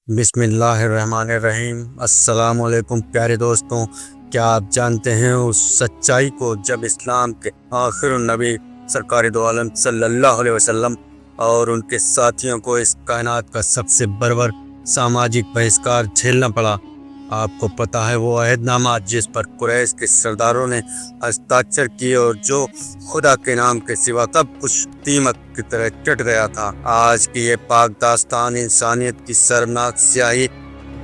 बिस्मिल्लाहिर्रहमानिर्रहीम। अस्सलाम वालेकुम प्यारे दोस्तों, क्या आप जानते हैं उस सच्चाई को जब इस्लाम के आखिर नबी सरकार दो आलम सल्लल्लाहु अलैहि वसल्लम और उनके साथियों को इस कायनात का सबसे बर्बर सामाजिक बहिष्कार झेलना पड़ा। आपको पता है वो अहदनामा जिस पर कुरैश के सरदारों ने हस्ताक्षर किए और जो खुदा के नाम के सिवा सब कुछ दीमक की तरह चट गया था। आज की ये पाक दास्तान इंसानियत की शर्मनाक स्याही,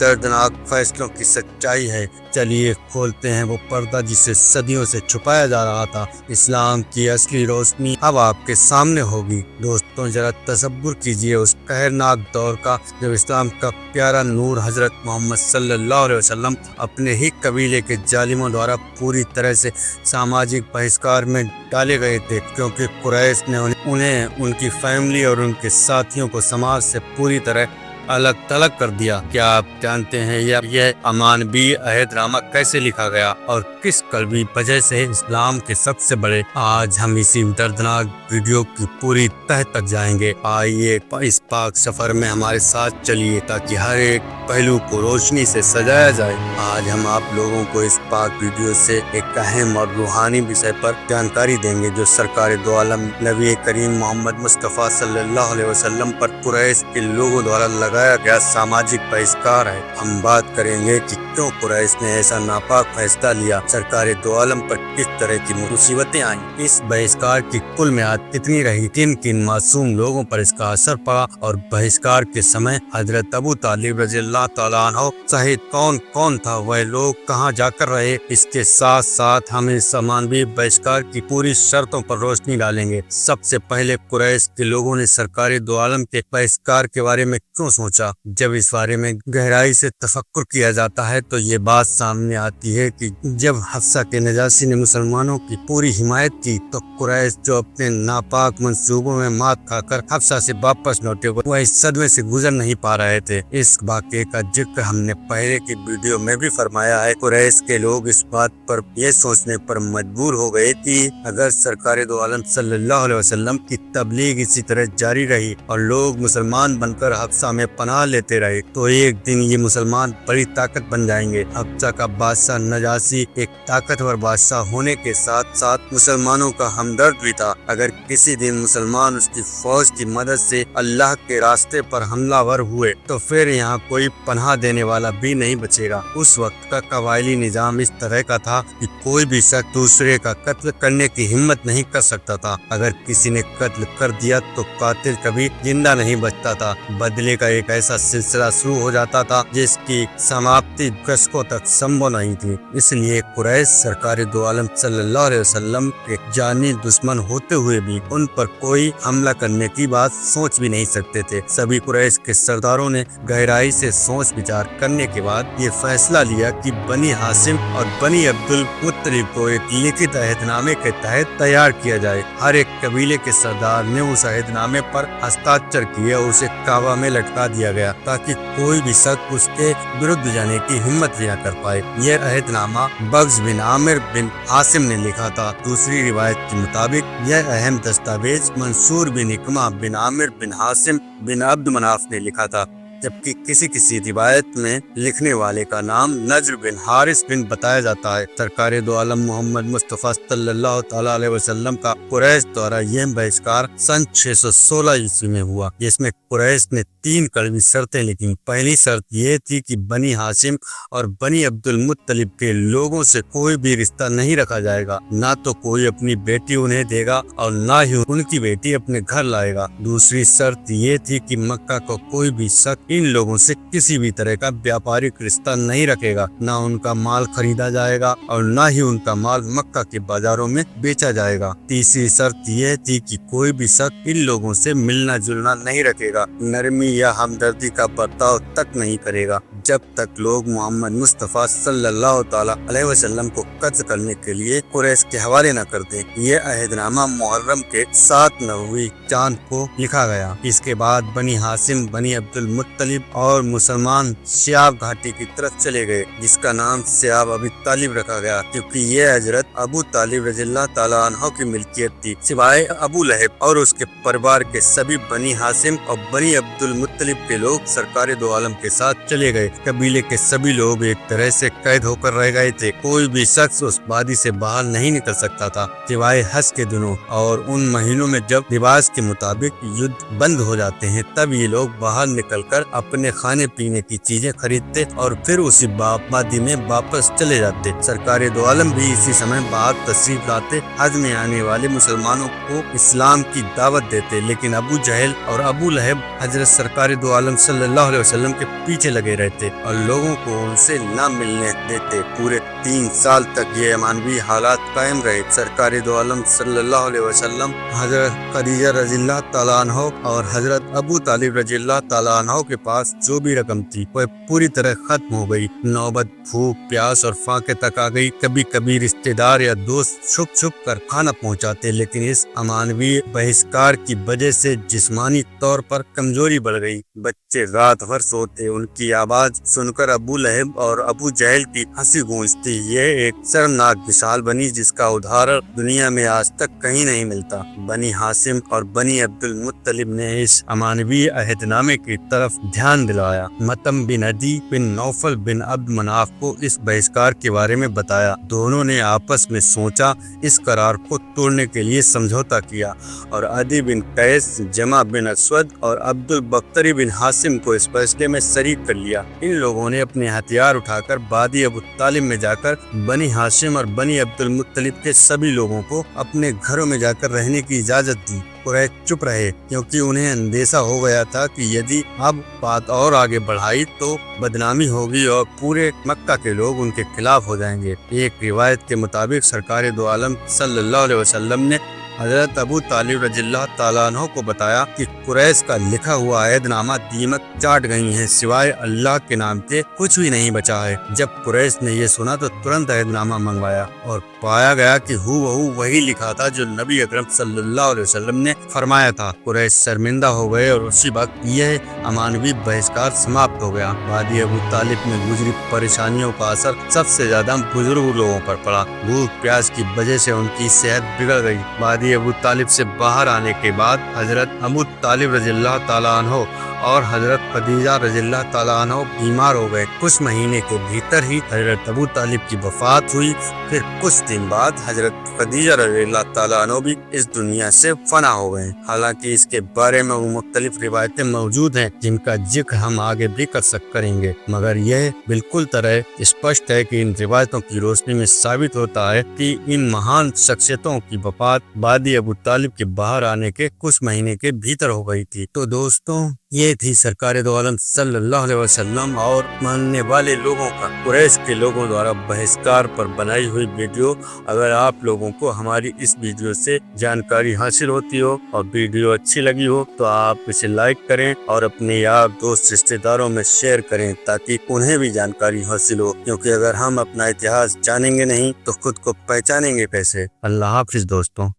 दर्दनाक फैसलों की सच्चाई है। चलिए खोलते हैं वो पर्दा जिसे सदियों से छुपाया जा रहा था। इस्लाम की असली रोशनी अब आपके सामने होगी। दोस्तों, जरा तसव्वुर कीजिए उस कहरनाक दौर का जब इस्लाम का प्यारा नूर हजरत मोहम्मद सल्लल्लाहु अलैहि वसल्लम अपने ही कबीले के जालिमों द्वारा पूरी तरह से सामाजिक बहिष्कार में डाले गए थे, क्योंकि कुरैश ने उन्हें, उनकी फैमिली और उनके साथियों को समाज से पूरी तरह अलग थलग कर दिया। क्या आप जानते हैं यह अमानवी अहदनामा कैसे लिखा गया और किस कलबी वजह से इस्लाम के सबसे बड़े? आज हम इसी दर्दनाक वीडियो की पूरी तह तक जाएंगे। आइए इस पाक सफर में हमारे साथ चलिए ताकि हर एक पहलू को रोशनी से सजाया जाए। आज हम आप लोगों को इस पाक वीडियो से एक अहम और रूहानी विषय पर जानकारी देंगे जो सरकार दो आलम नबी करीम मोहम्मद मुस्तफ़ा सल्लल्लाहु अलैहि वसल्लम पर कुरैश के लोगों द्वारा लगाया गया सामाजिक बहिष्कार है। हम बात करेंगे कि क्यों कुरैश ने ऐसा नापाक फैसला लिया, सरकार दो आलम पर किस तरह की मुसीबतें आई, इस बहिष्कार की कुल मियाद कितनी रही, किन किन मासूम लोगों पर इसका असर पड़ा और बहिष्कार के समय हजरत अबू तालिब रज़ियल्लाहु तआला अन्हु सहित कौन कौन था, वह लोग कहां जाकर रहे। इसके साथ साथ हम इस अमानवी बहिष्कार की पूरी शर्तों पर रोशनी डालेंगे। सबसे पहले कुरैश के लोगों ने सरकार दो आलम के बहिष्कार के बारे में क्यों सोचा? जब इस बारे में गहराई से तफक्कुर किया जाता है तो ये बात सामने आती है कि जब हफ्सा के नजाशी ने मुसलमानों की पूरी हिमायत की तो कुरैश जो अपने नापाक मंसूबों में मात खाकर हफ्सा से वापस लौटे वह इस सदमे से गुजर नहीं पा रहे थे। इस वाक़े का जिक्र हमने पहले की वीडियो में भी फरमाया है। कुरैश के लोग इस बात पर यह सोचने पर मजबूर हो गए कि अगर सरकार दो आलम सल्लल्लाहु अलैहि वसल्लम की तबलीग इसी तरह जारी रही और लोग मुसलमान बनकर हफ्सा में पनाह लेते रहे तो एक दिन ये मुसलमान बड़ी ताकत बन जाएंगे। हफ्सा का बादशाह नजाशी एक ताकतवर बादशाह होने के साथ साथ मुसलमानों का हमदर्द भी था। अगर किसी दिन मुसलमान उसकी फौज की मदद से अल्लाह के रास्ते पर हमलावर हुए तो फिर यहाँ कोई पनाह देने वाला भी नहीं बचेगा। उस वक्त का कबायली निजाम इस तरह का था कि कोई भी शख्स दूसरे का कत्ल करने की हिम्मत नहीं कर सकता था। अगर किसी ने कत्ल कर दिया तो कातिल कभी जिंदा नहीं बचता था। बदले का एक ऐसा सिलसिला शुरू हो जाता था जिसकी समाप्ति दशकों तक संभव नहीं थी। इसलिए कुरैश सरकार दो आलम सल्लल्लाहु अलैहि वसल्लम के जानी दुश्मन होते हुए भी उन पर कोई हमला करने की बात सोच भी नहीं सकते थे। सभी कुरैश के सरदारों ने गहराई से सोच विचार करने के बाद ये फैसला लिया कि बनी हाशिम और बनी अब्दुल मुत्तलिब को एक लिखित अहदनामे के तहत तैयार किया जाए। हर एक कबीले के सरदार ने उस अहदनामे पर हस्ताक्षर किए और उसे काबा में लटका दिया गया ताकि कोई भी शख्स उसके विरुद्ध जाने की हिम्मत न कर पाए। यह अहदनामा बग्स बिन आमिर बिन हाशिम ने लिखा था। दूसरी रिवायत के मुताबिक यह अहम दस्तावेज मंसूर बिन इकमा बिन आमिर बिन हाशिम बिन अब्द मनाफ ने लिखा था, जबकि किसी रिवायत में लिखने वाले का नाम नजर बिन हारिस बिन बताया जाता है। सरकार दो आलम मोहम्मद मुस्तफ़ा सल्लल्लाहु तआला अलैहि वसल्लम का कुरैश द्वारा यह बहिष्कार सन 616 ईस्वी में हुआ, जिसमें कुरैश ने 3 कड़वी शर्तें लिखी। पहली शर्त यह थी कि बनी हाशिम और बनी अब्दुल मुत्तलिब के लोगों से कोई भी रिश्ता नहीं रखा जाएगा, ना तो कोई अपनी बेटी उन्हें देगा और ना ही उनकी बेटी अपने घर लाएगा। दूसरी शर्त ये थी कि मक्का को कोई भी शख्स इन लोगों से किसी भी तरह का व्यापारिक रिश्ता नहीं रखेगा, ना उनका माल खरीदा जाएगा और ना ही उनका माल मक्का के बाजारों में बेचा जाएगा। तीसरी शर्त यह थी कि कोई भी शख्स इन लोगों से मिलना जुलना नहीं रखेगा, नरमी या हमदर्दी का बर्ताव तक नहीं करेगा जब तक लोग मोहम्मद मुस्तफ़ा सल्लल्लाहु तआला अलैहि वसल्लम को कत्ल करने के लिए कुरैश के हवाले न कर दें। यह अहदनामा मुहर्रम के 7 नबवी चांद को लिखा गया। इसके बाद बनी हाशिम, बनी अब्दुल मुत्तलिब और मुसलमान सियाब घाटी की तरफ चले गए, जिसका नाम सियाब अबी तालिब रखा गया क्योंकि ये हजरत अबू तालिब रज़ियल्लाहु तआला अन्हु की मिल्कियत मलकियत थी सिवाय अबू लहब और उसके परिवार के सभी बनी हाशिम और बनी अब्दुल मुत्तलिब के लोग सरकार दो आलम के साथ चले गए। कबीले के सभी लोग एक तरह से कैद होकर रह गए थे। कोई भी शख्स उस वादी से बाहर नहीं निकल सकता था सिवाय हज के दिनों और उन महीनों में जब रिवाज के मुताबिक युद्ध बंद हो जाते हैं, तब ये लोग बाहर निकलकर अपने खाने पीने की चीजें खरीदते और फिर उसी वादी में वापस चले जाते। सरकार दो आलम भी इसी समय बाहर तशरीफ लाते, हज में आने वाले मुसलमानों को इस्लाम की दावत देते। लेकिन अबू जहल और अबू लहब हजरत सरकार दो आलम सल्लल्लाहु अलैहि वसल्लम के पीछे लगे रहते और लोगों को उनसे न मिलने देते। पूरे 3 साल तक ये अमानवी हालात कायम रहे। सरकार दो आलम सल्लल्लाहु अलैहि वसल्लम, हजरत खदीजा रज़ियल्लाहु तआला अन्हा और हजरत अबू तालिब रज़ियल्लाहु तआला अन्हु के पास जो भी रकम थी वह पूरी तरह खत्म हो गई। नौबत भूख प्यास और फाके तक आ गई। कभी कभी रिश्तेदार या दोस्त छुप छुप कर खाना पहुंचाते, लेकिन इस अमानवी बहिष्कार की वजह से जिस्मानी तौर पर कमजोरी बढ़ गई। बच्चे रात भर सोते, उनकी आवाज सुनकर अबू लहब और अबू जहल की हंसी गूंजती। यह एक शर्मनाक मिसाल बनी जिसका उदाहरण दुनिया में आज तक कहीं नहीं मिलता। बनी हाशिम और बनी अब्दुल मुत्तलिब ने इस अमानवी अहदनामे की तरफ ध्यान दिलाया। मतम बिन अदी बिन नौफल बिन अब्द मनाफ को इस बहिष्कार के बारे में बताया। दोनों ने आपस में सोचा, इस करार को तोड़ने के लिए समझौता किया और अदी बिन कैस, जमा बिन असवद और अब्दुल बख्तरी बिन हाशिम को इस फैसले में शरीक कर लिया। इन लोगों ने अपने हथियार उठाकर वादी अबू तालिब में जाकर बनी हाशिम और बनी अब्दुल मुत्तलिब के सभी लोगों को अपने घरों में जाकर रहने की इजाजत दी। कुरैश चुप रहे क्योंकि उन्हें अंदेशा हो गया था कि यदि अब बात और आगे बढ़ाई तो बदनामी होगी और पूरे मक्का के लोग उनके खिलाफ हो जाएंगे। एक रिवायत के मुताबिक सरकार दो आलम सल्लल्लाहु अलैहि वसल्लम ने हजरत अबू तालिब रज़ियल्लाहु तआला अन्हु को बताया कि कुरैश का लिखा हुआ अहदनामा दीमक चाट गई है, सिवाय अल्लाह के नाम के कुछ भी नहीं बचा है। जब कुरैश ने यह सुना तो तुरंत अहदनामा मंगवाया और पाया गया कि हूबहू वही लिखा था जो नबी अकरम सल्लल्लाहु अलैहि वसल्लम ने फरमाया था। कुरैश शर्मिंदा हो गए और उसी वक्त यह अमानवी बहिष्कार समाप्त हो गया। वादी अबू तालिब में गुजरी परेशानियों का असर सबसे ज्यादा बुजुर्ग लोगों पर पड़ा। भूख प्यास की वजह से उनकी सेहत बिगड़ गई। वादी अबू तालिब से बाहर आने के बाद हजरत अबू तालिब रज़ियल्लाहु तआला अन्हु और हजरत खदीजा रज़ियल्लाहु तआला अन्हा बीमार हो गए। कुछ महीने के भीतर ही हजरत अबू तालिब की वफात हुई। फिर कुछ दिन बाद हजरत खदीजा रज़ियल्लाहु तआला अन्हा भी इस दुनिया से फना हो गए। हालांकि इसके बारे में मुख्तलिफ रिवायतें मौजूद हैं जिनका जिक्र हम आगे भी करेंगे, मगर यह बिल्कुल तरह स्पष्ट है कि इन रिवायतों की रोशनी में साबित होता है कि इन महान शख्सियतों की वफात वादी अबू तालिब के बाहर आने के कुछ महीने के भीतर हो गई थी। तो दोस्तों, ये थी सरकार दो आलम सल्लल्लाहु अलैहि वसल्लम और मानने वाले लोगों का कुरैश के लोगों द्वारा बहिष्कार पर बनाई हुई वीडियो। अगर आप लोगों को हमारी इस वीडियो से जानकारी हासिल होती हो और वीडियो अच्छी लगी हो तो आप इसे लाइक करें और अपने यार दोस्त रिश्तेदारों में शेयर करें ताकि उन्हें भी जानकारी हासिल हो, क्योंकि अगर हम अपना इतिहास जानेंगे नहीं तो खुद को पहचानेंगे कैसे। अल्लाह हाफिज दोस्तों।